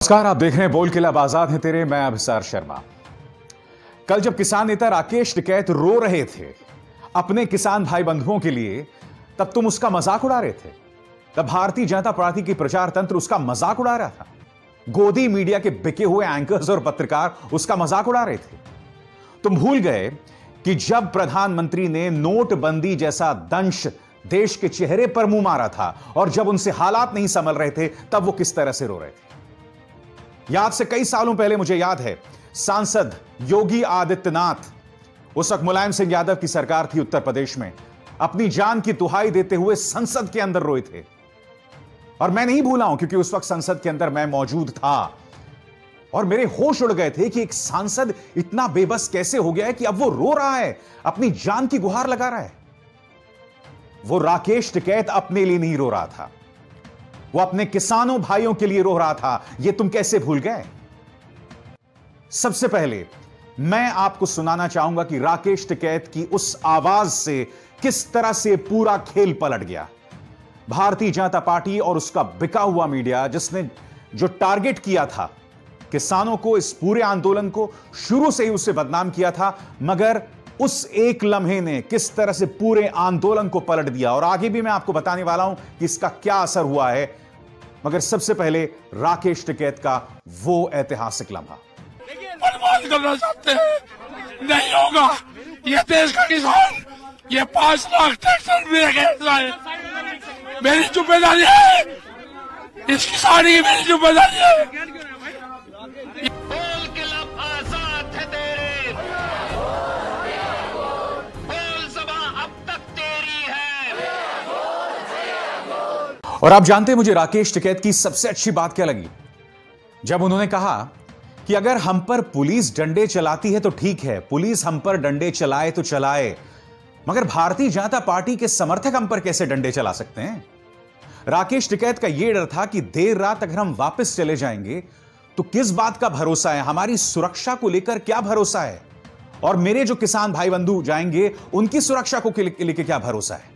नमस्कार, आप देख रहे हैं बोल के लब आजाद है तेरे। मैं अभिसार शर्मा। कल जब किसान नेता राकेश टिकैत रो रहे थे अपने किसान भाई बंधुओं के लिए, तब तुम उसका मजाक उड़ा रहे थे। तब भारतीय जनता पार्टी की प्रचार तंत्र उसका मजाक उड़ा रहा था। गोदी मीडिया के बिके हुए एंकर्स और पत्रकार उसका मजाक उड़ा रहे थे। तुम भूल गए कि जब प्रधानमंत्री ने नोटबंदी जैसा दंश देश के चेहरे पर मुंह मारा था और जब उनसे हालात नहीं संभल रहे थे, तब वो किस तरह से रो रहे थे। याद से कई सालों पहले मुझे याद है, सांसद योगी आदित्यनाथ, उस वक्त मुलायम सिंह यादव की सरकार थी उत्तर प्रदेश में, अपनी जान की दुहाई देते हुए संसद के अंदर रोए थे। और मैं नहीं भूला हूं क्योंकि उस वक्त संसद के अंदर मैं मौजूद था और मेरे होश उड़ गए थे कि एक सांसद इतना बेबस कैसे हो गया है कि अब वो रो रहा है, अपनी जान की गुहार लगा रहा है। वो राकेश टिकैत अपने लिए नहीं रो रहा था, वो अपने किसानों भाइयों के लिए रो रहा था। यह तुम कैसे भूल गए? सबसे पहले मैं आपको सुनाना चाहूंगा कि राकेश टिकैत की उस आवाज से किस तरह से पूरा खेल पलट गया। भारतीय जनता पार्टी और उसका बिका हुआ मीडिया, जिसने जो टारगेट किया था किसानों को, इस पूरे आंदोलन को शुरू से ही उससे बदनाम किया था, मगर उस एक लम्हे ने किस तरह से पूरे आंदोलन को पलट दिया। और आगे भी मैं आपको बताने वाला हूं कि इसका क्या असर हुआ है। मगर सबसे पहले राकेश टिकैत का वो ऐतिहासिक लम्हा। बर्बाद करना चाहते हैं, नहीं होगा। ये देश का किसान, ये 5 लाख ट्रैक्टर मेरी जिम्मेदारी है, इस किसान की मेरी जिम्मेदारी है। बोल के लब आजाद है तेरे, बोल सभा अब तक तेरी है। और आप जानते हैं मुझे राकेश टिकैत की सबसे अच्छी बात क्या लगी? जब उन्होंने कहा कि अगर हम पर पुलिस डंडे चलाती है तो ठीक है, पुलिस हम पर डंडे चलाए तो चलाए, मगर भारतीय जनता पार्टी के समर्थक हम पर कैसे डंडे चला सकते हैं? राकेश टिकैत का यह डर था कि देर रात अगर हम वापस चले जाएंगे तो किस बात का भरोसा है, हमारी सुरक्षा को लेकर क्या भरोसा है, और मेरे जो किसान भाई बंधु जाएंगे उनकी सुरक्षा को लेकर क्या भरोसा है।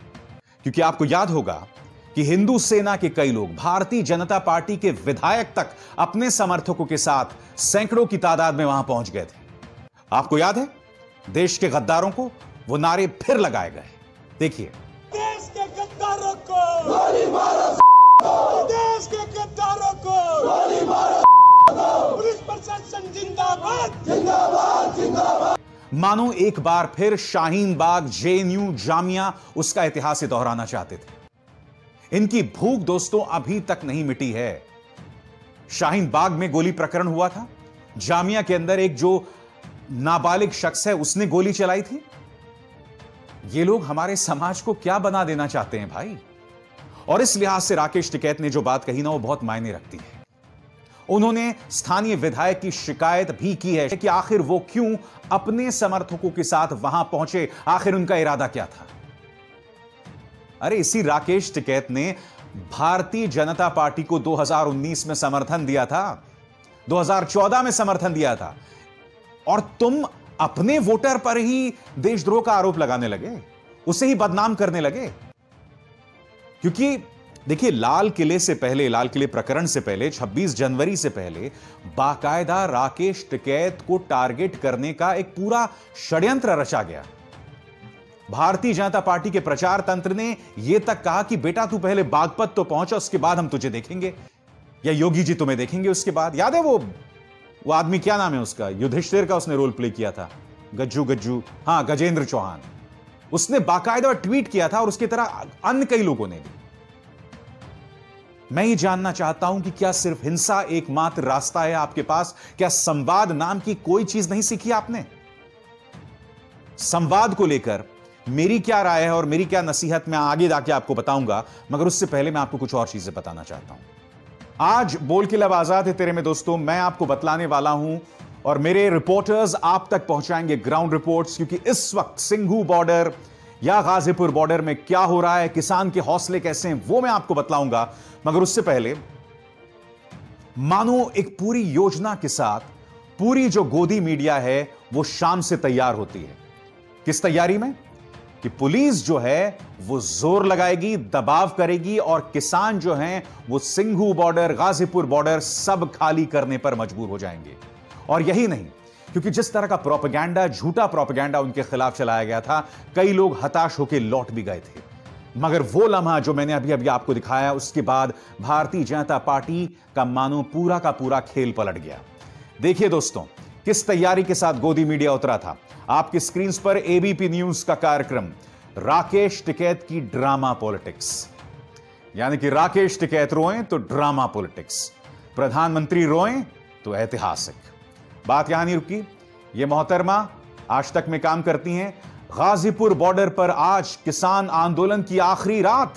क्योंकि आपको याद होगा कि हिंदू सेना के कई लोग, भारतीय जनता पार्टी के विधायक तक अपने समर्थकों के साथ सैकड़ों की तादाद में वहां पहुंच गए थे। आपको याद है, देश के गद्दारों को वो नारे फिर लगाए गए। देखिए। देश के गद्दारों को गोली मारो, देश के गद्दारों को गोली मारो, पुलिस प्रशासन जिंदाबाद जिंदाबाद जिंदाबाद। मानो एक बार फिर शाहीन बाग, जेएनयू, जामिया उसका इतिहास दोहराना चाहते थे। इनकी भूख दोस्तों अभी तक नहीं मिटी है। शाहीन बाग में गोली प्रकरण हुआ था, जामिया के अंदर एक जो नाबालिग शख्स है उसने गोली चलाई थी। ये लोग हमारे समाज को क्या बना देना चाहते हैं भाई? और इस लिहाज से राकेश टिकैत ने जो बात कही ना, वो बहुत मायने रखती है। उन्होंने स्थानीय विधायक की शिकायत भी की है कि आखिर वो क्यों अपने समर्थकों के साथ वहां पहुंचे, आखिर उनका इरादा क्या था। अरे इसी राकेश टिकैत ने भारतीय जनता पार्टी को 2019 में समर्थन दिया था, 2014 में समर्थन दिया था, और तुम अपने वोटर पर ही देशद्रोह का आरोप लगाने लगे, उसे ही बदनाम करने लगे। क्योंकि देखिए, लाल किले से पहले, लाल किले प्रकरण से पहले, 26 जनवरी से पहले बाकायदा राकेश टिकैत को टारगेट करने का एक पूरा षड्यंत्र रचा गया। भारतीय जनता पार्टी के प्रचार तंत्र ने यह तक कहा कि बेटा तू पहले बागपत तो पहुंचा, उसके बाद हम तुझे देखेंगे, या योगी जी तुम्हें देखेंगे उसके बाद। याद है वो आदमी, क्या नाम है उसका, युधिष्ठिर का उसने रोल प्ले किया था, गज्जू, हां, गजेंद्र चौहान। उसने बाकायदा ट्वीट किया था, और उसकी तरह अन्य कई लोगों ने भी। मैं ये जानना चाहता हूं कि क्या सिर्फ हिंसा एकमात्र रास्ता है आपके पास? क्या संवाद नाम की कोई चीज नहीं सीखी आपने? संवाद को लेकर मेरी क्या राय है और मेरी क्या नसीहत मैं आगे जाके आपको बताऊंगा, मगर उससे पहले मैं आपको कुछ और चीजें बताना चाहता हूं। आज बोल के लब आजाद है तेरे में दोस्तों, मैं आपको बतलाने वाला हूं और मेरे रिपोर्टर्स आप तक पहुंचाएंगे ग्राउंड रिपोर्ट्स, क्योंकि इस वक्त सिंघू बॉर्डर या गाजीपुर बॉर्डर में क्या हो रहा है, किसान के हौसले कैसे हैं, वो मैं आपको बतलाऊंगा। मगर उससे पहले मानो एक पूरी योजना के साथ पूरी जो गोदी मीडिया है वो शाम से तैयार होती है। किस तैयारी में? कि पुलिस जो है वो जोर लगाएगी, दबाव करेगी और किसान जो हैं वो सिंघू बॉर्डर, गाजीपुर बॉर्डर सब खाली करने पर मजबूर हो जाएंगे। और यही नहीं, क्योंकि जिस तरह का प्रोपेगेंडा, झूठा प्रोपेगेंडा उनके खिलाफ चलाया गया था, कई लोग हताश होकर लौट भी गए थे। मगर वो लम्हा जो मैंने अभी आपको दिखाया, उसके बाद भारतीय जनता पार्टी का मानो पूरा का पूरा खेल पलट गया। देखिए दोस्तों, किस तैयारी के साथ गोदी मीडिया उतरा था। आपकी स्क्रीन पर एबीपी न्यूज का कार्यक्रम राकेश टिकैत की ड्रामा पॉलिटिक्स, यानी कि राकेश टिकैत रोएं तो ड्रामा पॉलिटिक्स, प्रधानमंत्री रोएं तो ऐतिहासिक। बात यहां नहीं रुकी। यह मोहतरमा आज तक में काम करती हैं। गाजीपुर बॉर्डर पर आज किसान आंदोलन की आखिरी रात।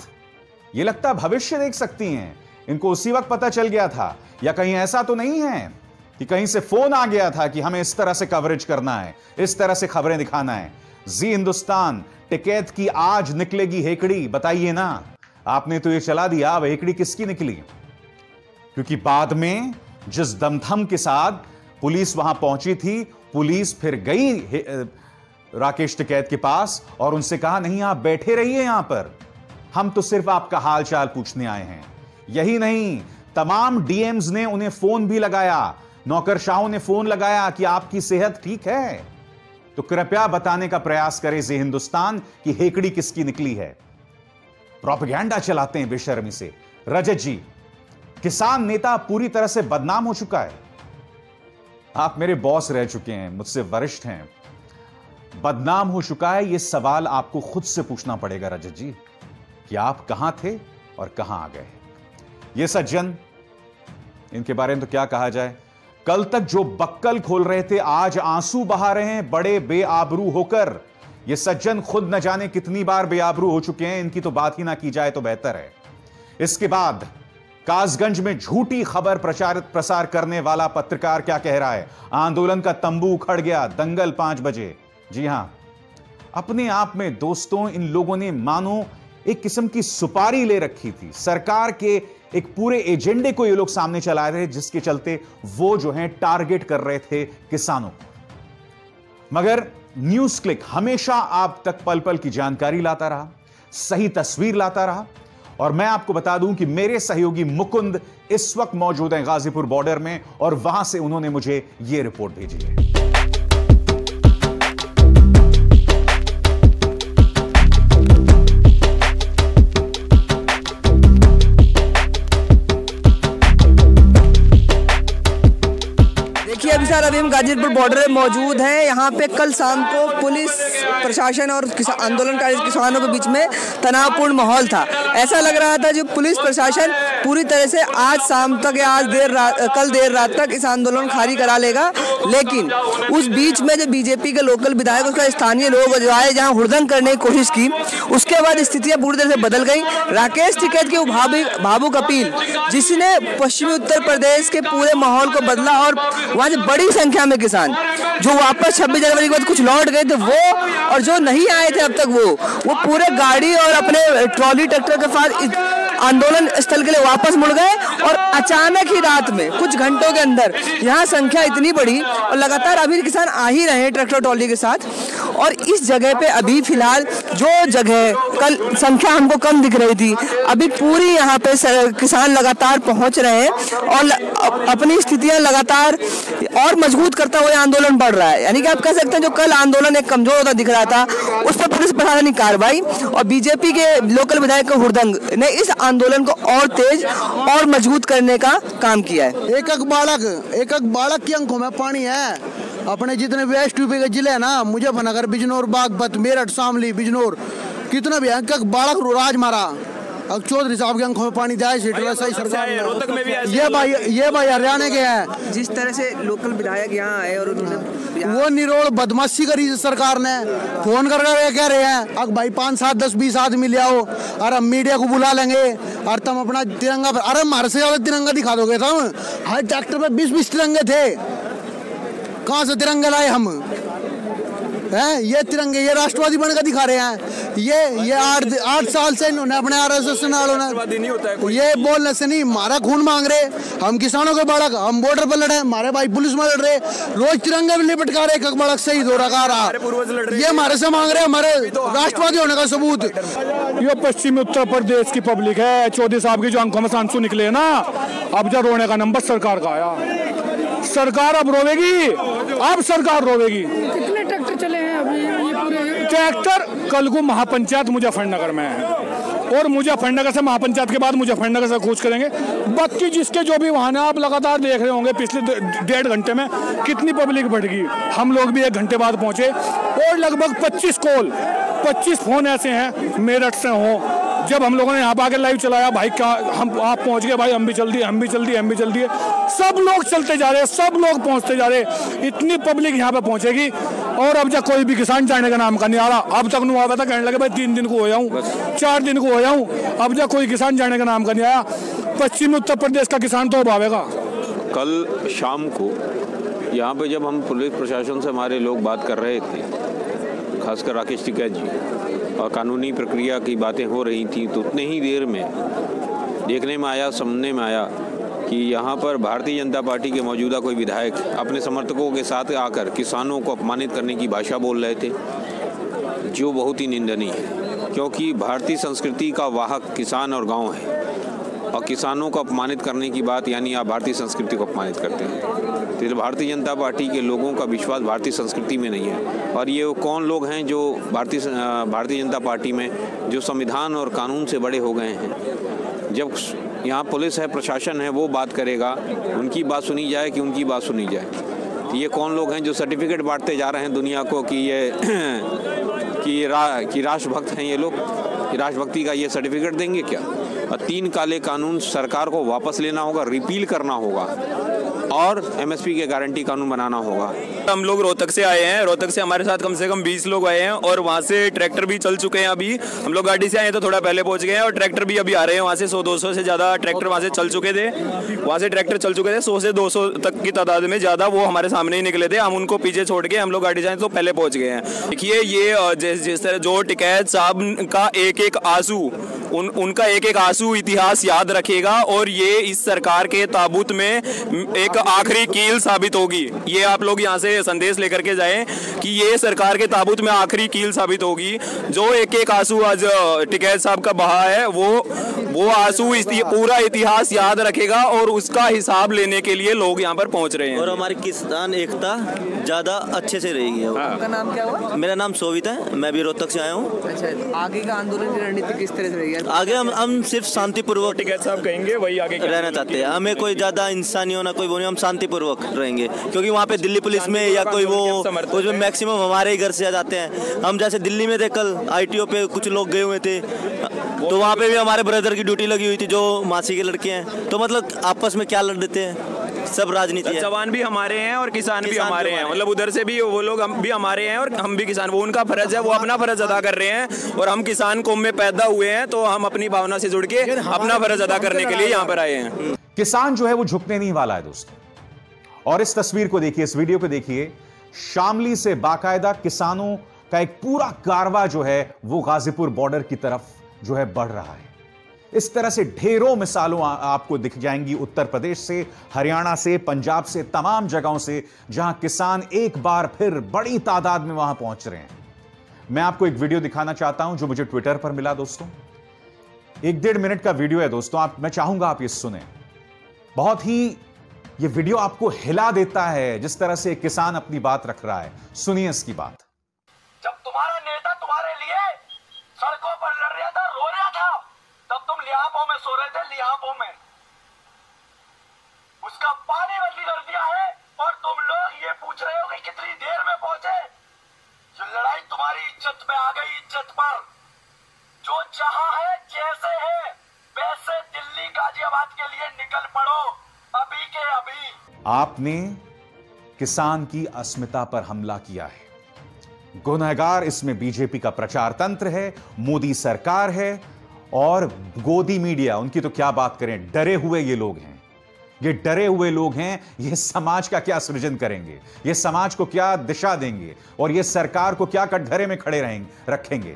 यह लगता है भविष्य देख सकती हैं। इनको उसी वक्त पता चल गया था, या कहीं ऐसा तो नहीं है कि कहीं से फोन आ गया था कि हमें इस तरह से कवरेज करना है, इस तरह से खबरें दिखाना है। जी हिंदुस्तान, टिकैत की आज निकलेगी हेकड़ी, बताइए ना। आपने तो यह चला दिया, अब हेकड़ी किसकी निकली? क्योंकि बाद में जिस दमथम के साथ पुलिस वहां पहुंची थी, पुलिस फिर गई राकेश टिकैत के पास और उनसे कहा, नहीं आप बैठे रहिए यहां पर, हम तो सिर्फ आपका हालचाल पूछने आए हैं। यही नहीं, तमाम डीएम्स ने उन्हें फोन भी लगाया, नौकरशाहों ने फोन लगाया कि आपकी सेहत ठीक है। तो कृपया बताने का प्रयास करें जी हिंदुस्तान कि हेकड़ी किसकी निकली है। प्रोपेगेंडा चलाते हैं बेशर्मी से। रजत जी, किसान नेता पूरी तरह से बदनाम हो चुका है। आप मेरे बॉस रह चुके हैं, मुझसे वरिष्ठ हैं। बदनाम हो चुका है, यह सवाल आपको खुद से पूछना पड़ेगा रजत जी, कि आप कहां थे और कहां आ गए। ये सज्जन, इनके बारे में तो क्या कहा जाए। कल तक जो बक्कल खोल रहे थे, आज आंसू बहा रहे हैं बड़े बेआबरू होकर। ये सज्जन खुद न जाने कितनी बार बेआबरू हो चुके हैं, इनकी तो बात ही ना की जाए तो बेहतर है। इसके बाद कासगंज में झूठी खबर प्रसार करने वाला पत्रकार क्या कह रहा है, आंदोलन का तंबू उखड़ गया, दंगल 5 बजे। जी हां, अपने आप में दोस्तों इन लोगों ने मानो एक किस्म की सुपारी ले रखी थी। सरकार के एक पूरे एजेंडे को ये लोग सामने चला रहे थे, जिसके चलते वो जो है टारगेट कर रहे थे किसानों को। मगर न्यूज क्लिक हमेशा आप तक पल पल की जानकारी लाता रहा, सही तस्वीर लाता रहा। और मैं आपको बता दूं कि मेरे सहयोगी मुकुंद इस वक्त मौजूद हैं गाजीपुर बॉर्डर में, और वहां से उन्होंने मुझे यह रिपोर्ट भेजी है। अभी हम गाजीपुर बॉर्डर में मौजूद हैं। यहाँ पे कल शाम को पुलिस प्रशासन और आंदोलनकारी किसानों के बीच में तनावपूर्ण माहौल था। ऐसा लग रहा था जो पुलिस प्रशासन पूरी तरह से आज शाम तक या कल देर रात तक इस आंदोलन खारिज करा लेगा। लेकिन उस बीच में जो बीजेपी के लोकल विधायक, उसका स्थानीय लोग जो आए, जहाँ हुड़दंग करने की कोशिश की, उसके बाद स्थितियाँ पूरी तरह से बदल गई। राकेश टिकैत के भावुक अपील, जिसने पश्चिमी उत्तर प्रदेश के पूरे माहौल को बदला, और वहाँ से बड़ी संख्या में किसान जो वापस 26 जनवरी के बाद कुछ लौट गए थे वो, और जो नहीं आए थे अब तक वो पूरे गाड़ी और अपने ट्रॉली ट्रैक्टर के साथ आंदोलन स्थल के लिए वापस मुड़ गए। और अचानक ही रात में कुछ घंटों के अंदर यहाँ संख्या इतनी बढ़ी, और लगातार अभी किसान आ ही रहे हैं ट्रैक्टर ट्रॉली के साथ। और इस जगह पे अभी फिलहाल जो जगह कल संख्या हमको कम दिख रही थी, अभी पूरी यहाँ पे किसान लगातार पहुँच रहे हैं और अपनी स्थितियाँ लगातार और मजबूत करता हुआ आंदोलन बढ़ रहा है। यानी कि आप कह सकते हैं जो कल आंदोलन एक कमजोर होता दिख रहा था, उस पर पुलिस प्रशासन की कार्रवाई और बीजेपी के लोकल विधायक का हुड़दंग ने इस आंदोलन को और तेज और मजबूत करने का काम किया है। एक एक बालक की आंखों में पानी है। अपने जितने वेस्ट यूपी के जिले हैं ना, मुजफ्फरनगर, बिजनौर, बागपत, मेरठ, शामली, बिजनौर, कितना भी एक बालक राज मारा। अब चौधरी साहब की आंखों में पानी जाए सही सरकार में। रोहतक में भी ये भाई हरियाणा के हैं। जिस तरह से लोकल विधायक यहाँ आए और वो निरोड़ बदमाशी करी सरकार ने, फोन कर कह रहे हैं अब भाई 5, 7, 10, 20 आदमी ले आओ और हम मीडिया को बुला लेंगे और तुम अपना तिरंगा, अरे हमारे से ज्यादा तिरंगा दिखा दोगे तुम। हर ट्रैक्टर पे 20-20 तिरंगे थे, कहाँ से तिरंगे लाए हम? हैं, ये तिरंगे, ये राष्ट्रवादी बनकर दिखा रहे हैं। ये 8 साल से इन्होंने अपने RSS से ये बोलने से नहीं, हमारा खून मांग रहे, हम किसानों के बालक, हम बॉर्डर पर लड़े, हमारे भाई पुलिस में लड़ रहे, रोज तिरंगे भी लिपटका रहे, एक बालक शहीद हो रहा, ये हमारे से मांग रहे, हमारे राष्ट्रवादी होने का सबूत। ये पश्चिमी उत्तर प्रदेश की पब्लिक है, चौधरी साहब की जो आंखों में आंसू निकले ना, अब जब रोने का नंबर सरकार का आया, सरकार अब रोवेगी, अब सरकार रोवेगी। कितने ट्रैक्टर चले हैं अभी ये पूरे? ट्रैक्टर कल को महापंचायत मुजफ्फरनगर में है, और मुजफ्फरनगर से महापंचायत के बाद मुजफ्फरनगर से कूच करेंगे। बाकी जिसके जो भी वाहन है, आप लगातार देख रहे होंगे पिछले 1.5 घंटे में कितनी पब्लिक बढ़ गई। हम लोग भी 1 घंटे बाद पहुंचे, और लगभग 25 फोन ऐसे हैं मेरठ से हो। जब हम लोगों ने यहाँ पर आके लाइव चलाया, भाई क्या हम आप पहुँच गए, भाई हम भी जल्दी है। सब लोग चलते जा रहे हैं, सब लोग पहुँचते जा रहे हैं, इतनी पब्लिक यहाँ पे पहुँचेगी। और अब जब कोई भी किसान जाने का नाम का नहीं आ रहा, अब तक नहीं आया था, कहने लगे भाई 3 दिन को हो जाऊँ, 4 दिन को हो जाऊँ, अब जब कोई किसान जाने का नाम का नहीं आया। पश्चिमी उत्तर प्रदेश का किसान तो अब आवेगा। कल शाम को यहाँ पे जब हम पुलिस प्रशासन से हमारे लोग बात कर रहे थे, खासकर राकेश टिकैत जी, और कानूनी प्रक्रिया की बातें हो रही थी, तो उतने ही देर में देखने में आया, सुनने में आया कि यहाँ पर भारतीय जनता पार्टी के मौजूदा कोई विधायक अपने समर्थकों के साथ आकर किसानों को अपमानित करने की भाषा बोल रहे थे, जो बहुत ही निंदनीय है। क्योंकि भारतीय संस्कृति का वाहक किसान और गांव है, और किसानों को अपमानित करने की बात यानी आप भारतीय संस्कृति को अपमानित करते हैं। तो भारतीय जनता पार्टी के लोगों का विश्वास भारतीय संस्कृति में नहीं है। और ये कौन लोग हैं जो भारतीय जनता पार्टी में जो संविधान और कानून से बड़े हो गए हैं। जब यहाँ पुलिस है, प्रशासन है, वो बात करेगा, उनकी बात सुनी जाए कि उनकी बात सुनी जाए। ये कौन लोग हैं जो सर्टिफिकेट बांटते जा रहे हैं दुनिया को कि ये कि राष्ट्रभक्त हैं ये लोग, राष्ट्रभक्ति का ये सर्टिफिकेट देंगे क्या? और 3 काले कानून सरकार को वापस लेना होगा, रिपील करना होगा, और MSP के गारंटी कानून बनाना होगा। हम लोग रोहतक से आए हैं, रोहतक से हमारे साथ कम से कम 20 लोग आए हैं, और वहाँ से ट्रैक्टर भी चल चुके हैं। अभी हम लोग गाड़ी से आए हैं तो थोड़ा पहले पहुँच गए हैं, और ट्रैक्टर भी अभी आ रहे हैं। वहाँ से 100-200 से ज़्यादा ट्रैक्टर वहाँ से चल चुके थे, 100 से 200 तक की तादाद में ज़्यादा वो हमारे सामने ही निकले थे। हम उनको पीछे छोड़ के हम लोग गाड़ी से आए तो पहले पहुँच गए हैं। देखिए, ये जिस तरह जो टिकैत साहब का एक आंसू, उनका एक आंसू इतिहास याद रखेगा, और ये इस सरकार के ताबूत में एक आखिरी कील साबित होगी। ये आप लोग यहाँ से संदेश लेकर के जाएं कि ये सरकार के ताबूत में आखिरी कील साबित होगी। जो एक आंसू आज टिकैत साहब का बहा है, वो आंसू पूरा इतिहास याद रखेगा, और उसका हिसाब लेने के लिए लोग यहाँ पर पहुँच रहे हैं। और हमारी किसान एकता ज़्यादा अच्छे से रहेगी। आपका नाम क्या हुआ? मेरा नाम शोभित है, मैं भी रोहतक से आया हूँ। अच्छा, आगे का आंदोलन की रणनीति किस तरह से रहेगी? आगे हम सिर्फ शांतिपूर्वक टिकैत साहब कहेंगे वही आगे रहना चाहते हैं। हमें कोई ज़्यादा इंसानी होना कोई वो नहीं, हम शांतिपूर्वक रहेंगे। क्योंकि वहाँ पे दिल्ली पुलिस में या कोई वो मैक्सिमम हमारे ही घर से आ जाते हैं। हम जैसे दिल्ली में थे, कल ITO पे कुछ लोग गए हुए थे, तो वहाँ पे भी हमारे ब्रदर की ड्यूटी लगी हुई थी, जो मासी के लड़के हैं। तो मतलब आपस में क्या लड़ देते हैं, सब राजनीति है। जवान भी हमारे हैं और किसान भी हमारे हैं, मतलब उधर से भी वो लोग हम भी हमारे हैं और हम भी किसान। वो उनका फर्ज है, वो अपना फर्ज अदा कर रहे हैं, और हम किसान कौम में पैदा हुए हैं, तो हम अपनी भावना से जुड़ के अपना फर्ज अदा करने के लिए यहाँ पर आए हैं। किसान जो है वो झुकने नहीं वाला है दोस्तों। और इस तस्वीर को देखिए, इस वीडियो को देखिए, शामली से बाकायदा किसानों का एक पूरा कारवां जो है वो गाजीपुर बॉर्डर की तरफ जो है बढ़ रहा है। इस तरह से ढेरों मिसालों आपको दिख जाएंगी उत्तर प्रदेश से, हरियाणा से, पंजाब से, तमाम जगहों से, जहां किसान एक बार फिर बड़ी तादाद में वहां पहुंच रहे हैं। मैं आपको एक वीडियो दिखाना चाहता हूं जो मुझे ट्विटर पर मिला दोस्तों। 1-1.5 मिनट का वीडियो है दोस्तों, मैं चाहूंगा आप ये सुने। बहुत ही ये वीडियो आपको हिला देता है जिस तरह से किसान अपनी बात रख रहा है। सुनिए इसकी बात। जब तुम्हारा नेता तुम्हारे लिए सड़कों पर लड़ रहा था, रो रहा था, तब तुम लिहाफों में सो रहे थे, लिहाफों में। उसका पानी बदली कर दिया है, और तुम लोग ये पूछ रहे हो कि कितनी देर में पहुंचे। जो लड़ाई तुम्हारी इज्जत में आ गई, इज्जत पर, जो जहां है, जैसे है, वैसे दिल्ली गाजियाबाद के लिए निकल पड़ो, अभी के अभी। आपने किसान की अस्मिता पर हमला किया है। गुनहगार इसमें बीजेपी का प्रचार तंत्र है, मोदी सरकार है, और गोदी मीडिया, उनकी तो क्या बात करें, डरे हुए ये लोग हैं। ये डरे हुए लोग हैं, ये समाज का क्या सृजन करेंगे, ये समाज को क्या दिशा देंगे और ये सरकार को क्या कटघरे में खड़े रखेंगे।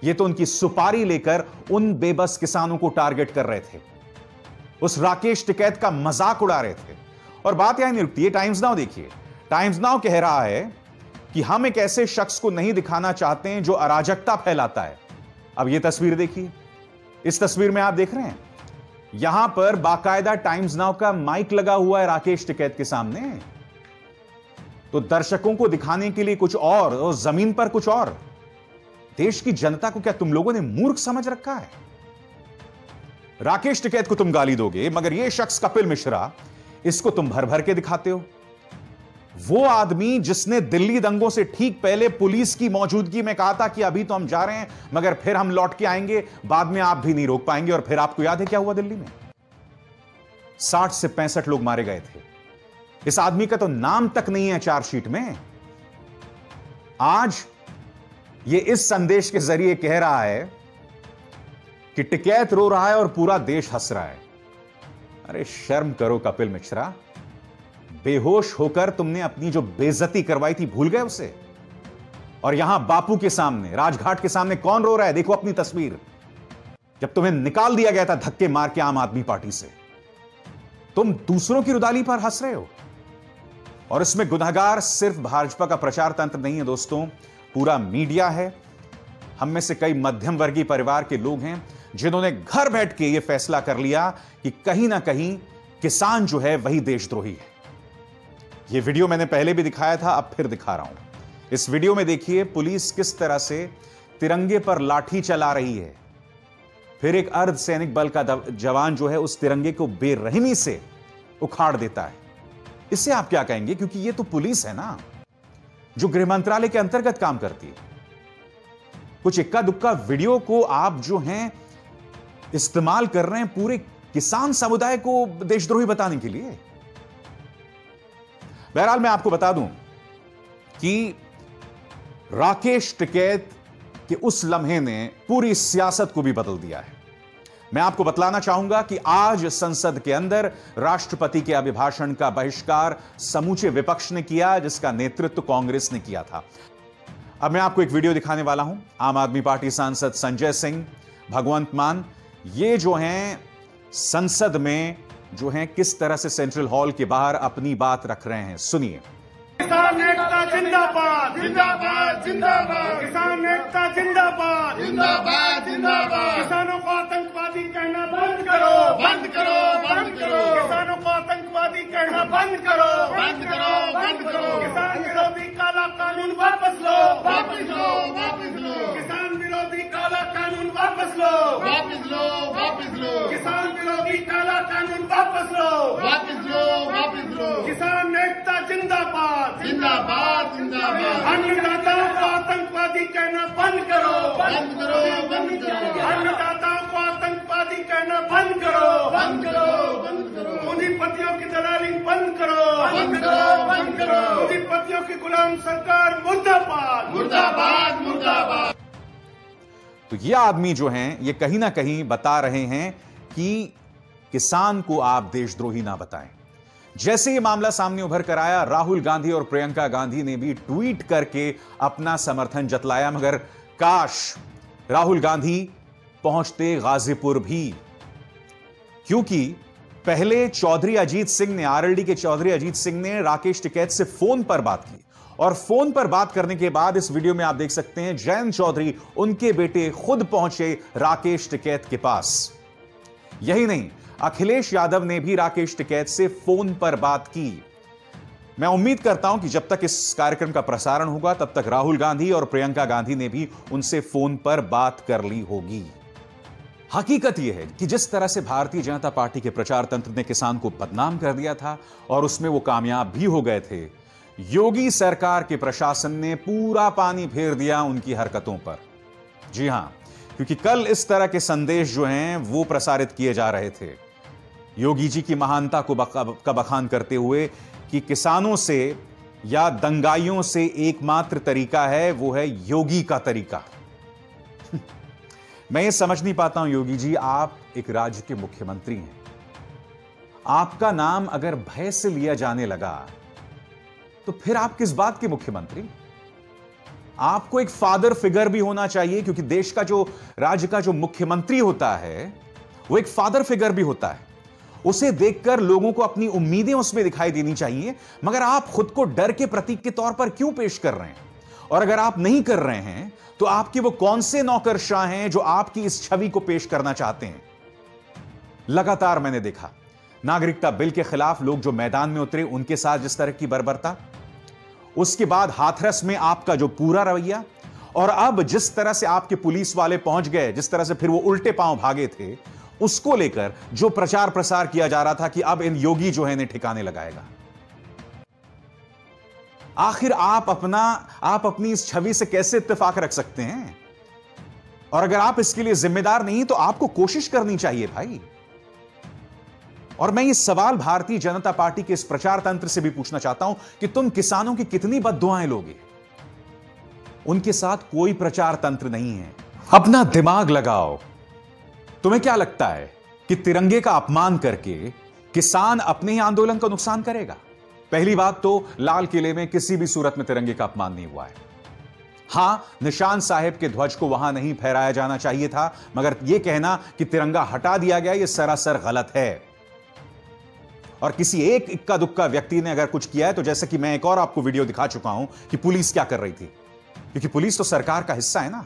ये तो उनकी सुपारी लेकर उन बेबस किसानों को टारगेट कर रहे थे, उस राकेश टिकैत का मजाक उड़ा रहे थे। और बात यहां नहीं रुकती है। टाइम्स नाउ देखिए, टाइम्स नाउ कह रहा है कि हम एक ऐसे शख्स को नहीं दिखाना चाहते हैं जो अराजकता फैलाता है। अब यह तस्वीर देखिए, इस तस्वीर में आप देख रहे हैं यहां पर बाकायदा टाइम्स नाउ का माइक लगा हुआ है राकेश टिकैत के सामने, तो दर्शकों को दिखाने के लिए कुछ और जमीन पर कुछ और। देश की जनता को क्या तुम लोगों ने मूर्ख समझ रखा है? राकेश टिकैत को तुम गाली दोगे, मगर यह शख्स कपिल मिश्रा, इसको तुम भर भर के दिखाते हो। वो आदमी जिसने दिल्ली दंगों से ठीक पहले पुलिस की मौजूदगी में कहा था कि अभी तो हम जा रहे हैं मगर फिर हम लौट के आएंगे, बाद में आप भी नहीं रोक पाएंगे। और फिर आपको याद है क्या हुआ दिल्ली में? 60 से 65 लोग मारे गए थे। इस आदमी का तो नाम तक नहीं है चार्जशीट में। आज ये इस संदेश के जरिए कह रहा है कि टिकैत रो रहा है और पूरा देश हंस रहा है। अरे शर्म करो कपिल मिश्रा, बेहोश होकर तुमने अपनी जो बेइज्जती करवाई थी भूल गए उसे? और यहां बापू के सामने, राजघाट के सामने कौन रो रहा है? देखो अपनी तस्वीर, जब तुम्हें निकाल दिया गया था धक्के मार के आम आदमी पार्टी से, तुम दूसरों की रुदाली पर हंस रहे हो। और इसमें गुनहगार सिर्फ भाजपा का प्रचार तंत्र नहीं है दोस्तों, पूरा मीडिया है। हम में से कई मध्यम वर्गीय परिवार के लोग हैं जिन्होंने घर बैठ के यह फैसला कर लिया कि कहीं ना कहीं किसान जो है वही देशद्रोही है। यह वीडियो मैंने पहले भी दिखाया था, अब फिर दिखा रहा हूं। इस वीडियो में देखिए पुलिस किस तरह से तिरंगे पर लाठी चला रही है, फिर एक अर्धसैनिक बल का जवान जो है उस तिरंगे को बेरहमी से उखाड़ देता है। इससे आप क्या कहेंगे? क्योंकि यह तो पुलिस है ना, जो गृह मंत्रालय के अंतर्गत काम करती है। कुछ इक्का दुक्का वीडियो को आप जो हैं इस्तेमाल कर रहे हैं पूरे किसान समुदाय को देशद्रोही बताने के लिए। बहरहाल मैं आपको बता दूं कि राकेश टिकैत के उस लम्हे ने पूरी सियासत को भी बदल दिया है। मैं आपको बतलाना चाहूंगा कि आज संसद के अंदर राष्ट्रपति के अभिभाषण का बहिष्कार समूचे विपक्ष ने किया, जिसका नेतृत्व कांग्रेस ने किया था। अब मैं आपको एक वीडियो दिखाने वाला हूं। आम आदमी पार्टी सांसद संजय सिंह, भगवंत मान, ये जो हैं संसद में जो हैं किस तरह से सेंट्रल हॉल के बाहर अपनी बात रख रहे हैं, सुनिए। किसान एकता जिंदाबाद, जिंदाबाद, जिंदाबाद। किसान एकता जिंदाबाद, जिंदाबाद, जिंदाबाद। किसानों को आतंकवादी कहना बंद करो, बंद करो, बंद करो। किसानों को आतंकवादी कहना बंद करो, बंद करो, बंद करो। किसान विरोधी काला कानून वापस लो, वापस लो, वापस लो। किसान विरोधी काला कानून वापस लो, वापस लो, वापस लो। किसान विरोधी काला कानून वापस लो, वापस लो, वापस लो। किसान एकता जिंदाबाद, जिंदाबाद, जिंदाबाद। अन्नदाताओं को आतंकवादी कहना बंद करो, बंद करो, बंद करो। अन्नदाताओं को आतंकवादी कहना बंद करो, बंद करो, बंद करो। पूंजीपतियों की दलाली बंद करो, बंद करो, बंद करो। पूंजीपतियों की गुलाम सरकार मुर्दाबाद, मुर्दाबाद, मुर्दाबाद। तो ये आदमी जो हैं ये कहीं ना कहीं बता रहे हैं कि किसान को आप देशद्रोही ना बताएं। जैसे ये मामला सामने उभर कर आया, राहुल गांधी और प्रियंका गांधी ने भी ट्वीट करके अपना समर्थन जतलाया, मगर काश राहुल गांधी पहुंचते गाजीपुर भी, क्योंकि पहले चौधरी अजीत सिंह ने, आरएलडी के चौधरी अजीत सिंह ने राकेश टिकैत से फोन पर बात की, और फोन पर बात करने के बाद इस वीडियो में आप देख सकते हैं जयंत चौधरी, उनके बेटे, खुद पहुंचे राकेश टिकैत के पास। यही नहीं, अखिलेश यादव ने भी राकेश टिकैत से फोन पर बात की। मैं उम्मीद करता हूं कि जब तक इस कार्यक्रम का प्रसारण होगा तब तक राहुल गांधी और प्रियंका गांधी ने भी उनसे फोन पर बात कर ली होगी। हकीकत यह है कि जिस तरह से भारतीय जनता पार्टी के प्रचार तंत्र ने किसान को बदनाम कर दिया था और उसमें वो कामयाब भी हो गए थे, योगी सरकार के प्रशासन ने पूरा पानी फेर दिया उनकी हरकतों पर। जी हां, क्योंकि कल इस तरह के संदेश जो हैं वो प्रसारित किए जा रहे थे योगी जी की महानता को का बखान करते हुए कि किसानों से या दंगाइयों से एकमात्र तरीका है, वो है योगी का तरीका। मैं ये समझ नहीं पाता हूं योगी जी, आप एक राज्य के मुख्यमंत्री हैं, आपका नाम अगर भय से लिया जाने लगा तो फिर आप किस बात के मुख्यमंत्री? आपको एक फादर फिगर भी होना चाहिए, क्योंकि देश का जो राज्य का जो मुख्यमंत्री होता है वो एक फादर फिगर भी होता है। उसे देखकर लोगों को अपनी उम्मीदें उसमें दिखाई देनी चाहिए। मगर आप खुद को डर के प्रतीक के तौर पर क्यों पेश कर रहे हैं? और अगर आप नहीं कर रहे हैं तो आपके वो कौन से नौकरशाह हैं जो आपकी इस छवि को पेश करना चाहते हैं? लगातार मैंने देखा नागरिकता बिल के खिलाफ लोग जो मैदान में उतरे, उनके साथ जिस तरह की बर्बरता, उसके बाद हाथरस में आपका जो पूरा रवैया, और अब जिस तरह से आपके पुलिस वाले पहुंच गए, जिस तरह से फिर वो उल्टे पांव भागे थे, उसको लेकर जो प्रचार प्रसार किया जा रहा था कि अब इन योगी जो है इन्हें ठिकाने लगाएगा। आखिर आप अपनी इस छवि से कैसे इत्तेफाक रख सकते हैं? और अगर आप इसके लिए जिम्मेदार नहीं तो आपको कोशिश करनी चाहिए भाई। और मैं ये सवाल भारतीय जनता पार्टी के इस प्रचार तंत्र से भी पूछना चाहता हूं कि तुम किसानों की कितनी बद्दुआएं लोगे? उनके साथ कोई प्रचार तंत्र नहीं है। अपना दिमाग लगाओ। तुम्हें क्या लगता है कि तिरंगे का अपमान करके किसान अपने ही आंदोलन का नुकसान करेगा? पहली बात तो लाल किले में किसी भी सूरत में तिरंगे का अपमान नहीं हुआ है। हां, निशान साहिब के ध्वज को वहां नहीं फहराया जाना चाहिए था, मगर यह कहना कि तिरंगा हटा दिया गया यह सरासर गलत है। और किसी एक इक्का दुक्का व्यक्ति ने अगर कुछ किया है तो जैसे कि मैं एक और आपको वीडियो दिखा चुका हूं कि पुलिस क्या कर रही थी, क्योंकि पुलिस तो सरकार का हिस्सा है ना।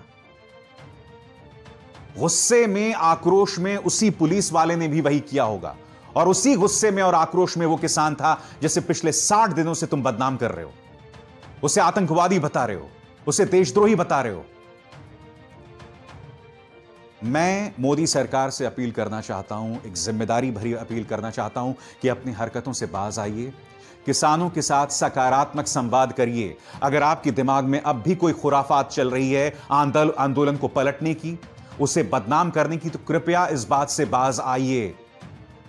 गुस्से में, आक्रोश में उसी पुलिस वाले ने भी वही किया होगा, और उसी गुस्से में और आक्रोश में वो किसान था जिसे पिछले 60 दिनों से तुम बदनाम कर रहे हो, उसे आतंकवादी बता रहे हो, उसे देशद्रोही बता रहे हो। मैं मोदी सरकार से अपील करना चाहता हूं, एक जिम्मेदारी भरी अपील करना चाहता हूं कि अपनी हरकतों से बाज आइए, किसानों के साथ सकारात्मक संवाद करिए। अगर आपके दिमाग में अब भी कोई खुराफात चल रही है आंदोलन को पलटने की, उसे बदनाम करने की, तो कृपया इस बात से बाज आइए।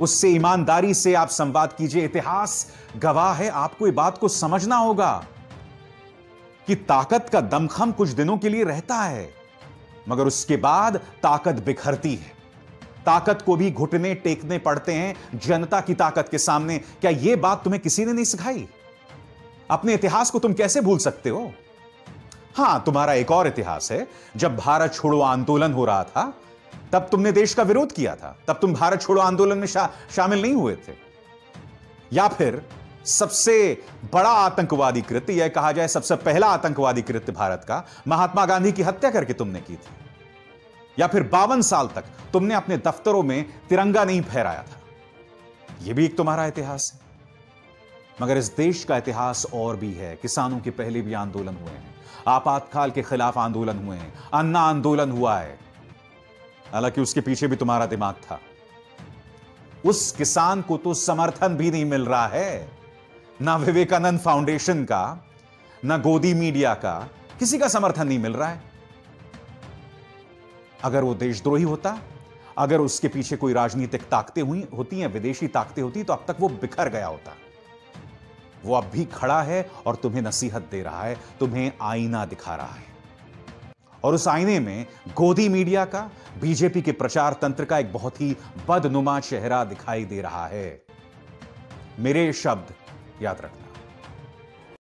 उससे ईमानदारी से आप संवाद कीजिए। इतिहास गवाह है, आपको इस बात को समझना होगा कि ताकत का दमखम कुछ दिनों के लिए रहता है, मगर उसके बाद ताकत बिखरती है। ताकत को भी घुटने टेकने पड़ते हैं जनता की ताकत के सामने। क्या यह बात तुम्हें किसी ने नहीं सिखाई? अपने इतिहास को तुम कैसे भूल सकते हो? हां, तुम्हारा एक और इतिहास है। जब भारत छोड़ो आंदोलन हो रहा था तब तुमने देश का विरोध किया था, तब तुम भारत छोड़ो आंदोलन में शामिल नहीं हुए थे। या फिर सबसे बड़ा आतंकवादी कृत्य, यह कहा जाए सबसे पहला आतंकवादी कृत्य भारत का, महात्मा गांधी की हत्या करके तुमने की थी। या फिर 52 साल तक तुमने अपने दफ्तरों में तिरंगा नहीं फहराया था। यह भी एक तुम्हारा इतिहास है। मगर इस देश का इतिहास और भी है। किसानों के पहले भी आंदोलन हुए हैं, आपातकाल के खिलाफ आंदोलन हुए हैं, अन्ना आंदोलन हुआ है, हालांकि उसके पीछे भी तुम्हारा दिमाग था। उस किसान को तो समर्थन भी नहीं मिल रहा है, ना विवेकानंद फाउंडेशन का, ना गोदी मीडिया का, किसी का समर्थन नहीं मिल रहा है। अगर वो देशद्रोही होता, अगर उसके पीछे कोई राजनीतिक ताकतें होती हैं, विदेशी ताकतें होती, तो अब तक वो बिखर गया होता। वो अब भी खड़ा है और तुम्हें नसीहत दे रहा है, तुम्हें आईना दिखा रहा है। और उस आईने में गोदी मीडिया का, बीजेपी के प्रचार तंत्र का एक बहुत ही बदनुमा चेहरा दिखाई दे रहा है। मेरे शब्द याद रखना।